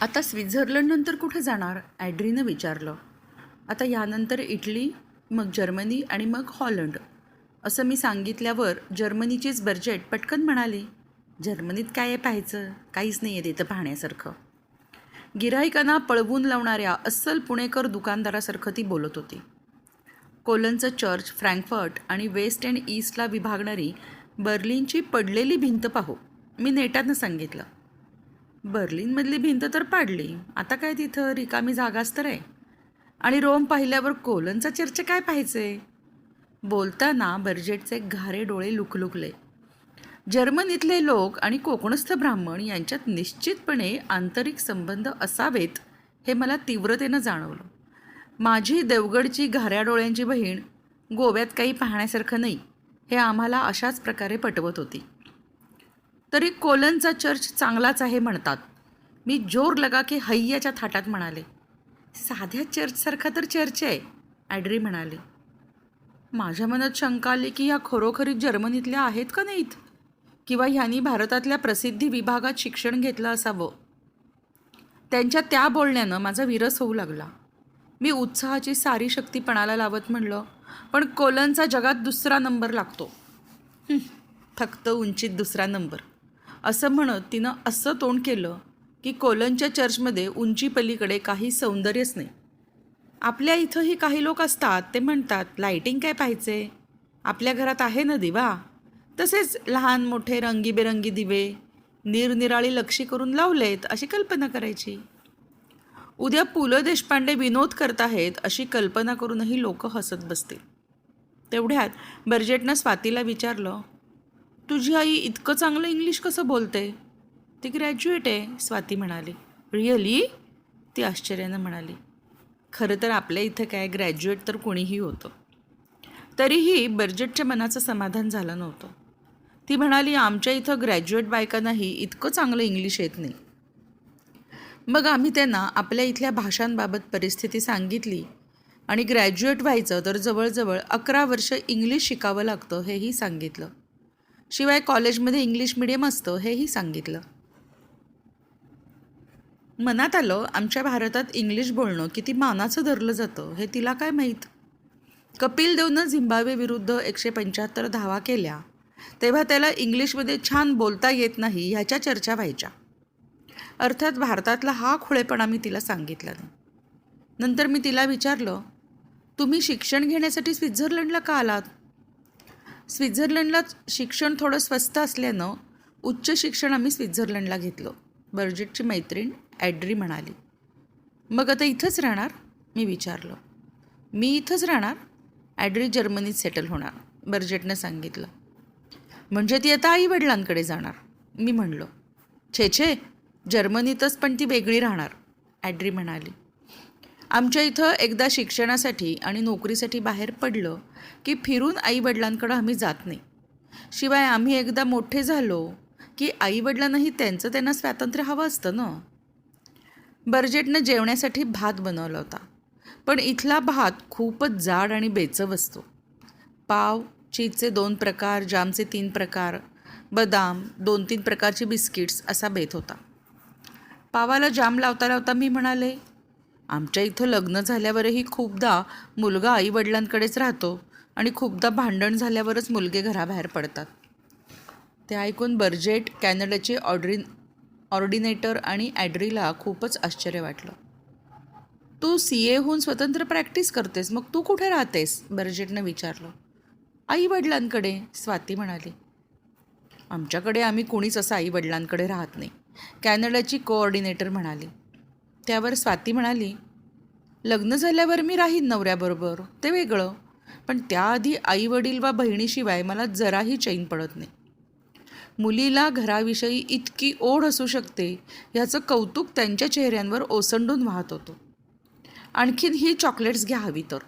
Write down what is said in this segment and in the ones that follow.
आता स्वित्झर्लंडनंतर कुठे जाणार? ॲड्रीनं विचारलं. आता यानंतर इटली, मग जर्मनी आणि मग हॉलंड असं मी सांगितल्यावर जर्मनीचीच बर्जेट पटकन म्हणाली, जर्मनीत काय आहे पाहायचं? काहीच नाही आहे तिथं पाहण्यासारखं. गिऱ्हाईकांना पळवून लावणाऱ्या अस्सल पुणेकर दुकानदारासारखं ती बोलत होती. कोलनचं चर्च, फ्रँकफर्ट आणि वेस्ट अँड ईस्टला विभागणारी बर्लिनची पडलेली भिंत पाहू, मी नेटानं सांगितलं. बर्लिनमधली भिंत तर पाडली, आता काय तिथं रिकामी जागाच तर आहे. आणि रोम पाहिल्यावर कोलनचा चर्च काय पाहायचे? बोलताना बर्जेटचे घारे डोळे लुकलुकले. जर्मनीतले लोक आणि कोकणस्थ ब्राह्मण यांच्यात निश्चितपणे आंतरिक संबंध असावेत हे मला तीव्रतेनं जाणवलं. माझी देवगडची घाऱ्या डोळ्यांची बहीण गोव्यात काही पाहण्यासारखं नाही हे आम्हाला अशाच प्रकारे पटवत होती. तरी कोलनचा चर्च चांगलाच आहे म्हणतात, मी जोर लगा की हैयाच्या थाटात म्हणाले. साध्या चर्चसारखा तर चर्च आहे, ॲड्री म्हणाली. माझ्या मनात शंका आली की ह्या खरोखरीच जर्मनीतल्या आहेत का नाहीत, किंवा ह्यांनी भारतातल्या प्रसिद्धी विभागात शिक्षण घेतलं असावं. त्यांच्या त्या बोलण्यानं माझा विरस होऊ लागला. मी उत्साहाची सारी शक्ती पणाला लावत म्हणलं, पण कोलनचा जगात दुसरा नंबर लागतो. फक्त उंचीत दुसरा नंबर, असं म्हणत तिनं असं तोंड केलं की कोलनच्या चर्चमध्ये उंची पलीकडे काही सौंदर्यच नाही. आपल्या इथंही काही लोक असतात, ते म्हणतात लाईटिंग काय पाहायचे, आपल्या घरात आहे ना दिवा, तसेच लहान मोठे रंगीबेरंगी दिवे निरनिराळी लक्षी करून लावलेत अशी कल्पना करायची. उद्या पु ल देशपांडे विनोद करताहेत अशी कल्पना करूनही लोक हसत बसतील. तेवढ्यात बर्जेटनं स्वातीला विचारलं, तुझी आई इतकं चांगलं इंग्लिश कसं बोलते? ती ग्रॅज्युएट आहे, स्वाती म्हणाली. रिअली? ती आश्चर्यानं म्हणाली. खरं तर आपल्या इथं काय ग्रॅज्युएट तर कोणीही होतं. तरीही बर्जेटच्या मनाचं समाधान झालं नव्हतं. ती म्हणाली, आमच्या इथं ग्रॅज्युएट बायकांनाही इतकं चांगलं इंग्लिश येत नाही. मग आम्ही त्यांना आपल्या इथल्या भाषांबाबत परिस्थिती सांगितली आणि ग्रॅज्युएट व्हायचं तर जवळजवळ 11 वर्ष इंग्लिश शिकावं लागतं हेही सांगितलं. शिवाय कॉलेजमध्ये इंग्लिश मिडियम असतं हेही सांगितलं. मनात आलं, आमच्या भारतात इंग्लिश बोलणं किती मानाचं धरलं जातं हे तिला काय माहीत. कपिल देवनं झिम्बाब्वे विरुद्ध 175 धावा केल्या तेव्हा त्याला इंग्लिशमध्ये छान बोलता येत नाही ह्याच्या चर्चा व्हायच्या. अर्थात भारतातला हा खुळेपणा मी तिला सांगितला नाही. नंतर मी तिला विचारलं, तुम्ही शिक्षण घेण्यासाठी स्वित्झर्लंडला का आलात? स्वित्झर्लंडला शिक्षण थोडं स्वस्त असल्यानं उच्च शिक्षण आम्ही स्वित्झर्लंडला घेतलं, बर्जेटची मैत्रीण ॲड्री म्हणाली. मग आता इथंच राहणार? मी विचारलं. मी इथंच राहणार, ॲड्री जर्मनीत सेटल होणार, बर्जेटनं सांगितलं. म्हणजे ती आता आईवडिलांकडे जाणार? मी म्हणलो. छे, जर्मनीतच, पण ती वेगळी राहणार, ॲड्री म्हणाली. आमच्या इथं एकदा शिक्षणासाठी आणि नोकरीसाठी बाहेर पडलं की फिरून आईवडिलांकडं आम्ही जात नाही. शिवाय आम्ही एकदा मोठे झालो की आईवडिलांनाही त्यांना स्वातंत्र्य हवं असतं ना. बर्जेटनं जेवण्यासाठी भात बनवला होता, पण इथला भात खूपच जाड आणि बेचव असतो. पाव, चीजचे 2 प्रकार, जामचे 3 प्रकार, बदाम, 2-3 प्रकारची बिस्किट्स असा बेत होता. पावाला जाम लावता लावता मी म्हणाले, आमच्या इथं लग्न झाल्यावरही खूपदा मुलगा आईवडिलांकडेच राहतो आणि खूपदा भांडण झाल्यावरच मुलगे घराबाहेर पडतात. ते ऐकून बर्जेट, कॅनडाचे ऑर्डिनेटर आणि ॲड्रीला खूपच आश्चर्य वाटलं. तू CA होऊन स्वतंत्र प्रॅक्टिस करतेस, मग तू कुठे राहतेस? बर्जेटनं विचारलं. आईवडिलांकडे, स्वाती म्हणाली. आमच्याकडे आम्ही कुणीच असं आईवडिलांकडे राहत नाही, कॅनडाची कोऑर्डिनेटर म्हणाली. त्यावर स्वाती म्हणाली, लग्न झाल्यावर मी राहीन नवऱ्याबरोबर, ते वेगळं, पण त्याआधी आईवडील वा बहिणीशिवाय मला जराही चैन पडत नाही. मुलीला घराविषयी इतकी ओढ असू शकते ह्याचं कौतुक त्यांच्या चेहऱ्यांवर ओसंडून वाहत होतं. आणखीन ही चॉकलेट्स घ्या हवी तर,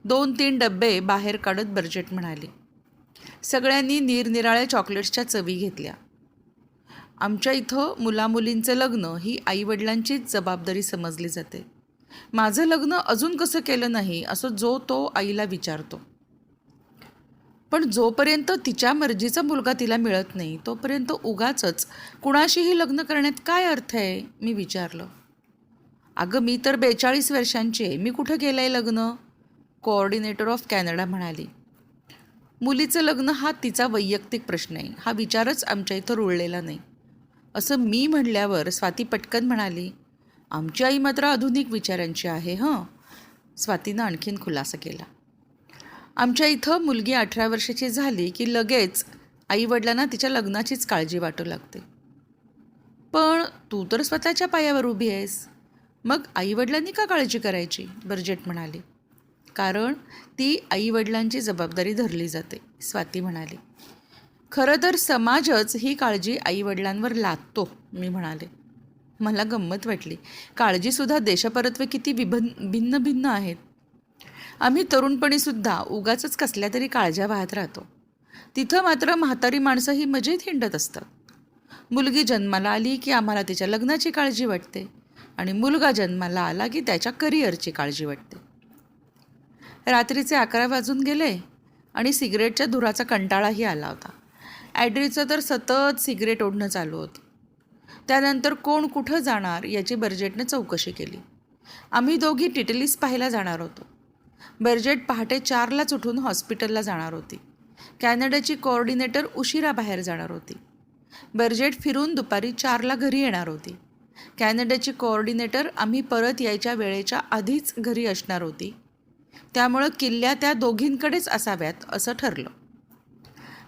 2-3 डब्बे बाहेर काढत बर्जेट म्हणाली. सगळ्यांनी निरनिराळ्या चॉकलेट्सच्या चवी घेतल्या. आमच्या इथं मुलामुलींचं लग्न ही आईवडिलांचीच जबाबदारी समजली जाते. माझं लग्न अजून कसं केलं नाही असं जो तो आईला विचारतो. पण जोपर्यंत तिच्या मर्जीचा मुलगा तिला मिळत नाही तोपर्यंत उगाचच कुणाशीही लग्न करण्यात काय अर्थ आहे? मी विचारलं. अगं मी तर 42 वर्षांची आहे, मी कुठं केलं आहे लग्न? कोऑर्डिनेटर ऑफ कॅनडा म्हणाली. मुलीचं लग्न हा तिचा वैयक्तिक प्रश्न आहे, हा विचारच आमच्या इथं रुळलेला नाही. असं मी म्हणल्यावर स्वाती पटकन म्हणाली, आमची आई मात्र आधुनिक विचारांची आहे हं. स्वातीनं आणखीन खुलासा केला. आमच्या इथं मुलगी 18 वर्षाची झाली की लगेच आईवडिलांना तिच्या लग्नाचीच काळजी वाटू लागते. पण तू तर स्वतःच्या पायावर उभी आहेस, मग आईवडिलांनी का काळजी करायची? बर्जेट म्हणाली. कारण ती आईवडिलांची जबाबदारी धरली जाते, स्वाती म्हणाली. खरं तर समाजच ही काळजी आईवडिलांवर लादतो, मी म्हणाले. मला गंमत वाटली. काळजीसुद्धा देशपरत्वे किती भिन्न भिन्न आहेत. आम्ही तरुणपणीसुद्धा उगाचच कसल्या तरी काळज्या वाहत राहतो. तिथं मात्र म्हातारी माणसं ही मजेत हिंडत असतात. मुलगी जन्माला आली की आम्हाला तिच्या लग्नाची काळजी वाटते आणि मुलगा जन्माला आला की त्याच्या करिअरची काळजी वाटते. रात्रीचे 11 वाजून गेले आणि सिगरेटच्या धुराचा कंटाळाही आला होता. ॲड्रीचं तर सतत सिगरेट ओढणं चालू होतं. त्यानंतर कोण कुठं जाणार याची बर्जेटने चौकशी केली. आम्ही दोघी टिटलीस पाहायला जाणार होतो. बर्जेट पहाटे 4लाच उठून हॉस्पिटलला जाणार होती. कॅनडाची कोऑर्डिनेटर उशिरा बाहेर जाणार होती. बर्जेट फिरून दुपारी 4ला घरी येणार होती. कॅनडाची कोऑर्डिनेटर आम्ही परत यायच्या वेळेच्या आधीच घरी असणार होती. त्यामुळं किल्ल्या त्या दोघींकडेच असाव्यात असं ठरलं.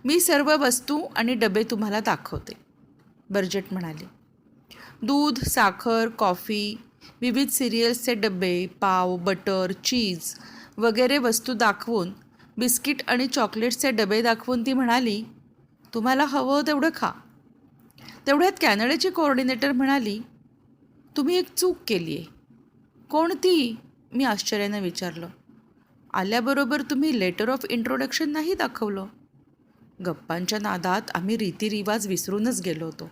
मी सर्व वस्तू आणि डबे तुम्हाला दाखवते, बर्जेट म्हणाली. दूध, साखर, कॉफी, विविध सिरियल्सचे डबे, पाव, बटर, चीज वगैरे वस्तू दाखवून, बिस्किट आणि चॉकलेट्सचे डबे दाखवून ती म्हणाली, तुम्हाला हवं तेवढं खा. तेवढ्यात कॅनडाची कोऑर्डिनेटर म्हणाली, तुम्ही एक चूक केली आहे. कोणती? मी आश्चर्यानं विचारलं. आल्याबरोबर तुम्ही लेटर ऑफ इंट्रोडक्शन नाही दाखवलं. गप्पांच्या नादात आम्ही रीतिरिवाज विसरूनच गेलो होतो.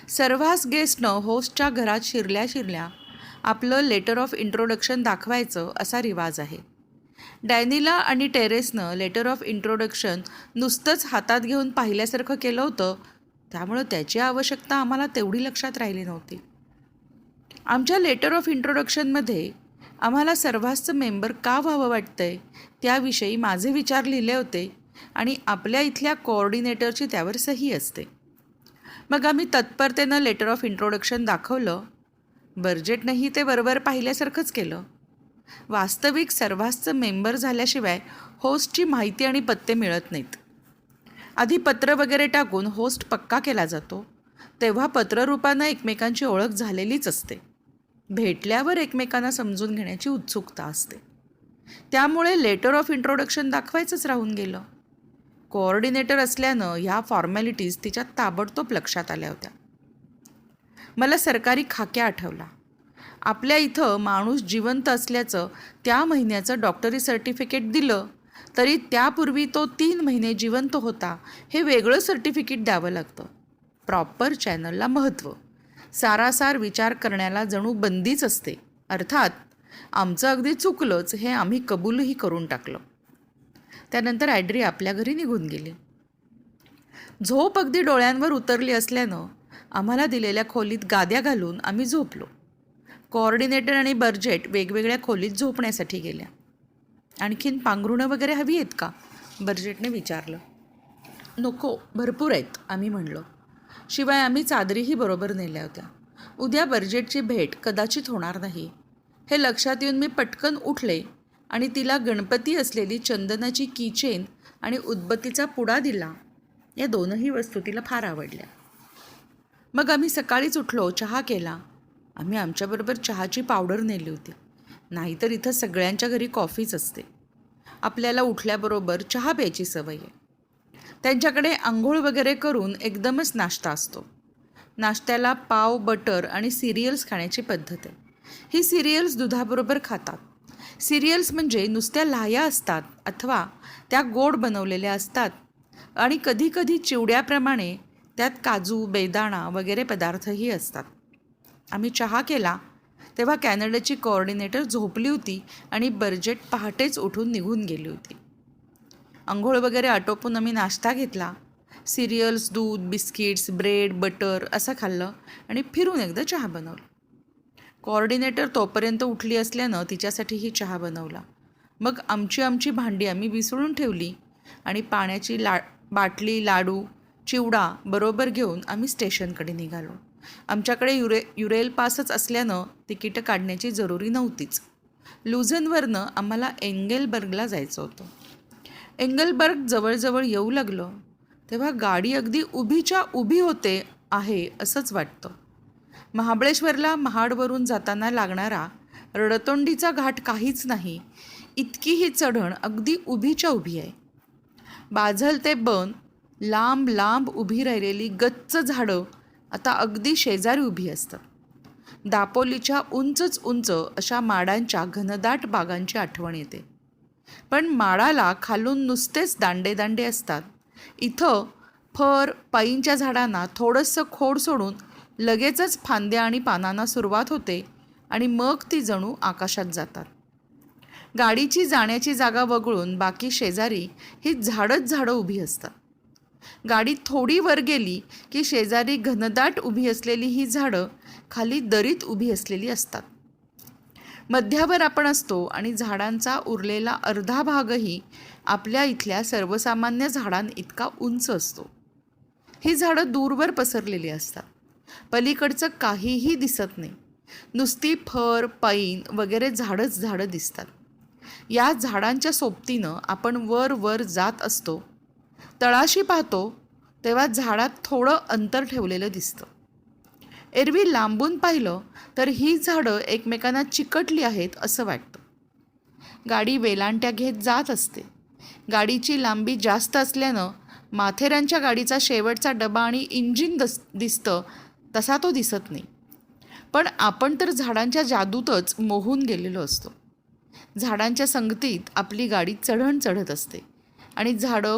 सर्वांस गेस्टनं होस्टच्या घरात शिरल्या आपलं लेटर ऑफ इंट्रोडक्शन दाखवायचं असा रिवाज आहे. डॅनिला आणि टेरेसनं लेटर ऑफ इंट्रोडक्शन नुसतंच हातात घेऊन पाहिल्यासारखं केलं होतं, त्यामुळं त्याची आवश्यकता आम्हाला तेवढी लक्षात राहिली नव्हती. आमच्या लेटर ऑफ इंट्रोडक्शनमध्ये आम्हाला सर्वांचं मेंबर का व्हावं वाटतंय त्याविषयी माझे विचार लिहिले होते आणि आपल्या इथल्या कोऑर्डिनेटरची त्यावर सही असते. मग आम्ही तत्परतेनं लेटर ऑफ इंट्रोडक्शन दाखवलं. बर्जेटनंही ते बरोबर पाहिल्यासारखंच केलं. वास्तविक सर्वांचं मेंबर झाल्याशिवाय होस्टची माहिती आणि पत्ते मिळत नाहीत. आधी पत्र वगैरे टाकून होस्ट पक्का केला जातो, तेव्हा पत्ररूपानं एकमेकांची ओळख झालेलीच असते. भेटल्यावर एकमेकांना समजून घेण्याची उत्सुकता असते. त्यामुळे लेटर ऑफ इंट्रोडक्शन दाखवायचंच राहून गेलं. कोऑर्डिनेटर असल्यानं ह्या फॉर्मॅलिटीज तिच्या ताबडतोब लक्षात आल्या होत्या. मला सरकारी खाक्या आठवला. आपल्या इथं माणूस जिवंत असल्याचं त्या महिन्याचं डॉक्टरी सर्टिफिकेट दिलं तरी त्यापूर्वी तो 3 महिने जिवंत होता हे वेगळं सर्टिफिकेट द्यावं लागतं. प्रॉपर चॅनलला महत्त्व, सारासार विचार करण्याला जणू बंदीच असते. अर्थात आमचं अगदी चुकलंच हे आम्ही कबूलही करून टाकलं. त्यानंतर ॲड्री आपल्या घरी निघून गेली. झोप अगदी डोळ्यांवर उतरली असल्यानं आम्हाला दिलेल्या खोलीत गाद्या घालून आम्ही झोपलो. कोऑर्डिनेटर आणि बर्जेट वेगवेगळ्या खोलीत झोपण्यासाठी गेल्या. आणखीन पांघरुणं वगैरे हवी आहेत का? बर्जेटने विचारलं. नको, भरपूर आहेत, आम्ही म्हणलो. शिवाय आम्ही चादरीही बरोबर नेल्या होत्या. उद्या बर्जेटची भेट कदाचित होणार नाही हे लक्षात येऊन मी पटकन उठले आणि तिला गणपती असलेली चंदनाची कीचेन आणि उदबत्तीचा पुडा दिला. या दोनही वस्तू तिला फार आवडल्या. मग आम्ही सकाळीच उठलो, चहा केला. आम्ही आमच्याबरोबर चहाची पावडर नेली होती, नाहीतर इथं सगळ्यांच्या घरी कॉफीच असते. आपल्याला उठल्याबरोबर चहा प्यायची सवय आहे. त्यांच्याकडे आंघोळ वगैरे करून एकदमच नाश्ता असतो. नाश्त्याला पाव, बटर आणि सिरियल्स खाण्याची पद्धत आहे. ही सिरियल्स दुधाबरोबर खातात. सिरियल्स म्हणजे नुसत्या लाह्या असतात अथवा त्या गोड बनवलेल्या असतात आणि कधीकधी चिवड्याप्रमाणे त्यात काजू, बेदाणा वगैरे पदार्थही असतात. आम्ही चहा केला तेव्हा कॅनडाची कोऑर्डिनेटर झोपली होती आणि बर्जेट पहाटेच उठून निघून गेली होती. अंघोळ वगैरे आटोपून आम्ही नाश्ता घेतला. सिरियल्स, दूध, बिस्किट्स, ब्रेड, बटर असं खाल्लं आणि फिरून एकदा चहा बनवलं. कोऑर्डिनेटर तोपर्यंत उठली असल्यानं तिच्यासाठीही चहा बनवला. मग आमची भांडी आम्ही विसळून ठेवली आणि पाण्याची बाटली, लाडू, चिवडा बरोबर घेऊन आम्ही स्टेशनकडे निघालो. आमच्याकडे युरेल पासच असल्यानं तिकीटं काढण्याची जरुरी नव्हतीच. लुझनवरनं आम्हाला एंगेलबर्गला जायचं होतं. एंगेलबर्ग जवळजवळ येऊ लागलं तेव्हा गाडी अगदी उभीच्या उभी होते आहे असंच वाटतं. महाबळेश्वरला महाडवरून जाताना लागणारा रडतोंडीचा घाट काहीच नाही, इतकी ही चढण अगदी उभीच्या उभी आहे. बाझल ते बन लांब लांब उभी राहिलेली गच्च झाडं आता अगदी शेजारी उभी असतात. दापोलीच्या उंचच उंच अशा माडांच्या घनदाट बागांची आठवण येते. पण माडाला खालून नुसतेच दांडे दांडे असतात. इथं फर पाईंच्या झाडांना थोडंसं खोड सोडून लगेचच फांद्या आणि पानांना सुरुवात होते आणि मग ती जणू आकाशात जातात. गाडीची जाण्याची जागा वगळून बाकी शेजारी ही झाडं उभी असतात. गाडी थोडी वर गेली की शेजारी घनदाट उभी असलेली ही झाडं खाली दरीत उभी असलेली असतात. मध्यावर आपण असतो आणि झाडांचा उरलेला अर्धा भागही आपल्या इथल्या सर्वसामान्य झाडांइतका उंच असतो. ही झाडं दूरवर पसरलेली असतात. पलीकडचं काहीही दिसत नाही. नुसती फर, पाईन वगैरे झाडं दिसतात. या झाडांच्या सोबतीनं आपण वर जात असतो. तळाशी पाहतो तेव्हा झाडात थोडं अंतर ठेवलेलं दिसतं. एरवी लांबून पाहिलं तर ही झाडं एकमेकांना चिकटली आहेत असं वाटतं. गाडी वेलांट्या घेत जात असते. गाडीची लांबी जास्त असल्यानं माथेरानच्या गाडीचा शेवटचा डबा आणि इंजिन दिसतं तसा तो दिसत नाही. पण आपण तर झाडांच्या जादूतच मोहून गेलेलो असतो. झाडांच्या संगतीत आपली गाडी चढण चढत असते आणि झाडं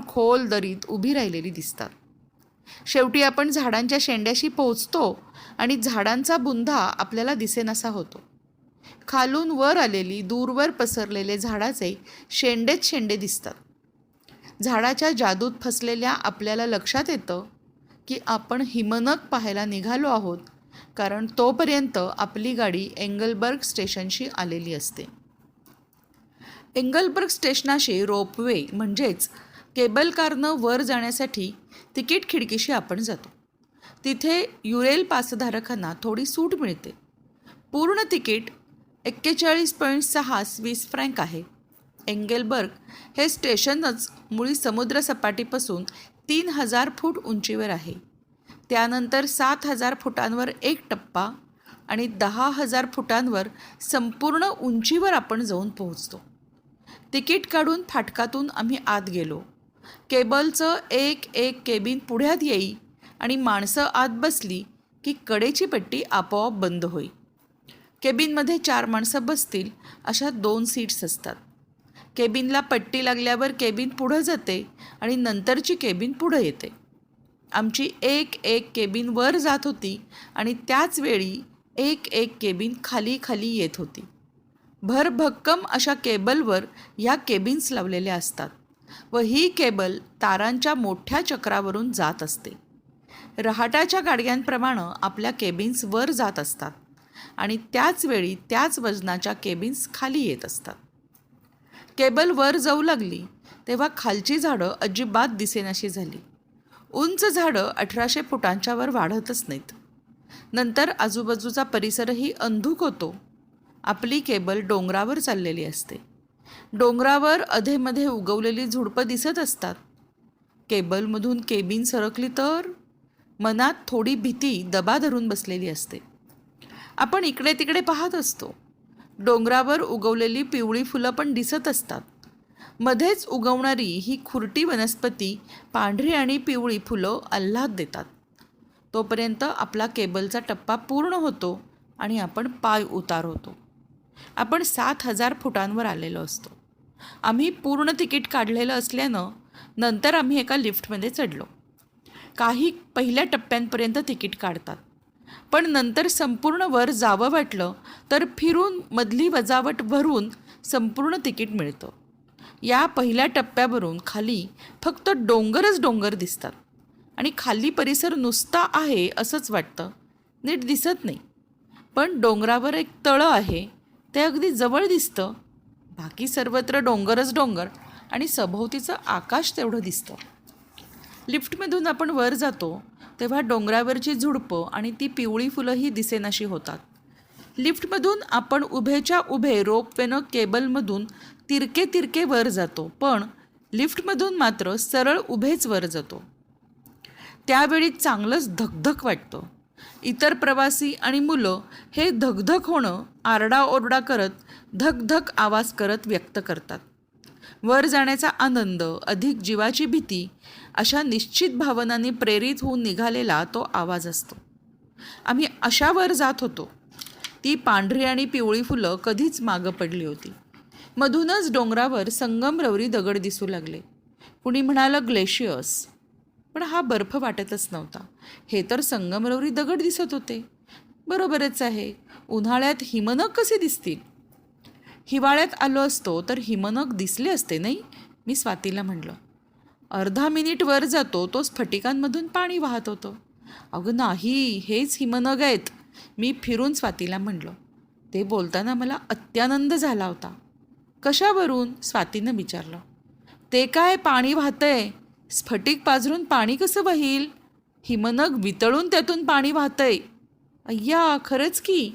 खोल दरीत उभी राहिलेली दिसतात. शेवटी आपण झाडांच्या शेंड्याशी पोहोचतो आणि झाडांचा बुंधा आपल्याला दिसेनासा होतो. खालून वर आलेली दूरवर पसरलेले झाडाचे शेंडेच शेंडे दिसतात. झाडाच्या जादूत फसलेल्या आपल्याला लक्षात येतं की आपण हिमनग पाहायला निघालो आहोत, कारण तोपर्यंत आपली गाडी एंगलबर्ग स्टेशनशी आलेली असते. एंगलबर्ग स्टेशनाशी रोपवे म्हणजेच केबल कारनं वर जाण्यासाठी तिकीट खिडकीशी आपण जातो. तिथे युरेल पासधारकांना थोडी सूट मिळते. पूर्ण तिकीट 41.6 स्विस फ्रँक आहे. एंगेलबर्ग हे स्टेशनच मुळी समुद्रसपाटीपासून 3000 फूट उंचीवर आहे. त्यानंतर 7000 फुटांवर एक टप्पा आणि 10,000 फुटांवर संपूर्ण उंचीवर आपण जाऊन पोहोचतो. तिकीट काढून फाटकातून आम्ही आत गेलो. केबलचं एक केबिन पुढ्यात येई आणि माणसं आत बसली की कडेची पट्टी आपोआप बंद होई. केबिनमध्ये 4 माणसं बसतील अशा 2 सीट्स असतात. केबिनला पट्टी लागल्यावर केबिन पुढं जाते आणि नंतरची केबिन पुढं येते. आमची एक केबिन वर जात होती आणि त्याच वेळी एक केबिन खाली येत होती. भरभक्कम अशा केबलवर ह्या केबिन्स लावलेल्या असतात व ही केबल तारांच्या मोठ्या चक्रावरून जात असते. रहाटाच्या गाड्यांप्रमाणे आपल्या केबिन्स वर जात असतात आणि त्याच वेळी त्याच वजनाच्या केबिन्स खाली येत असतात. केबल वर जाऊ लागली तेव्हा खालची झाडं अजिबात दिसेनाशी झाली. उंच झाडं 1800 फुटांच्या वर वाढतच नाहीत. नंतर आजूबाजूचा परिसरही अंधुक होतो. आपली केबल डोंगरावर चाललेली असते. डोंगरावर अधेमध्ये उगवलेली झुडपं दिसत असतात. केबलमधून केबिन सरकली तर मनात थोडी भीती दबा धरून बसलेली असते. आपण इकडे तिकडे पाहत असतो. डोंगरावर उगवलेली पिवळी फुलं पण दिसत असतात. मध्येच उगवणारी ही खुरटी वनस्पती पांढरी आणि पिवळी फुलं आल्हाद देतात. तोपर्यंत आपला केबलचा टप्पा पूर्ण होतो आणि आपण पाय उतार होतो. आपण 7000 फुटांवर आलेलो असतो. आम्ही पूर्ण तिकीट काढलेलं असल्यानं नंतर आम्ही एका लिफ्टमध्ये चढलो. काही पहिल्या टप्प्यांपर्यंत तिकीट काढतात, पण नंतर संपूर्ण वर जावं वाटलं तर फिरून मधली वजावट भरून संपूर्ण तिकीट मिळतं. या पहिल्या टप्प्यावरून खाली फक्त डोंगर दिसतात आणि खाली परिसर नुसता आहे असंच वाटतं, नीट दिसत नाही. पण डोंगरावर एक तळं आहे, ते अगदी जवळ दिसतं. बाकी सर्वत्र डोंगरच डोंगर आणि सभोवतीचं आकाश तेवढं दिसतं. लिफ्टमधून आपण वर जातो तेव्हा डोंगरावरची झुडपं आणि ती पिवळी फुलंही दिसेनाशी होतात. लिफ्टमधून आपण उभेच्या उभे रोपवेनं केबलमधून तिरके तिरके वर जातो, पण लिफ्टमधून मात्र सरळ उभेच वर जातो. त्यावेळी चांगलंच धकधक वाटतं. इतर प्रवासी आणि मुलं हे धकधक होणं आरडाओरडा करत धकधक आवाज करत व्यक्त करतात. वर जाण्याचा आनंद अधिक जीवाची भीती अशा निश्चित भावनांनी प्रेरित होऊन निघालेला तो आवाज असतो. आम्ही अशा वर जात होतो. ती पांढरी आणि पिवळी फुलं कधीच मागं पडली होती. मधूनच डोंगरावर संगमरवरी दगड दिसू लागले. कुणी म्हणालं ग्लेशियर्स, पण हा बर्फ वाटतच नव्हता. हे तर संगमरवरी दगड दिसत होते. बरोबरच आहे, उन्हाळ्यात हिमनग कसे दिसतील? हिवाळ्यात आलो असतो तर हिमनग दिसले असते नाही, मी स्वातीला म्हणलं. अर्धा मिनिट वर जातो तो स्फटिकांमधून पाणी वाहत होतं. अगं नाही, हेच हिमनग आहेत, मी फिरून स्वातीला म्हणलं. ते बोलताना मला अत्यानंद झाला होता. कशावरून? स्वातीनं विचारलं. ते काय पाणी वाहतंय, स्फटिक पाझरून पाणी कसं वाहील? हिमनग वितळून त्यातून पाणी वाहतंय. अय्या, खरंच की.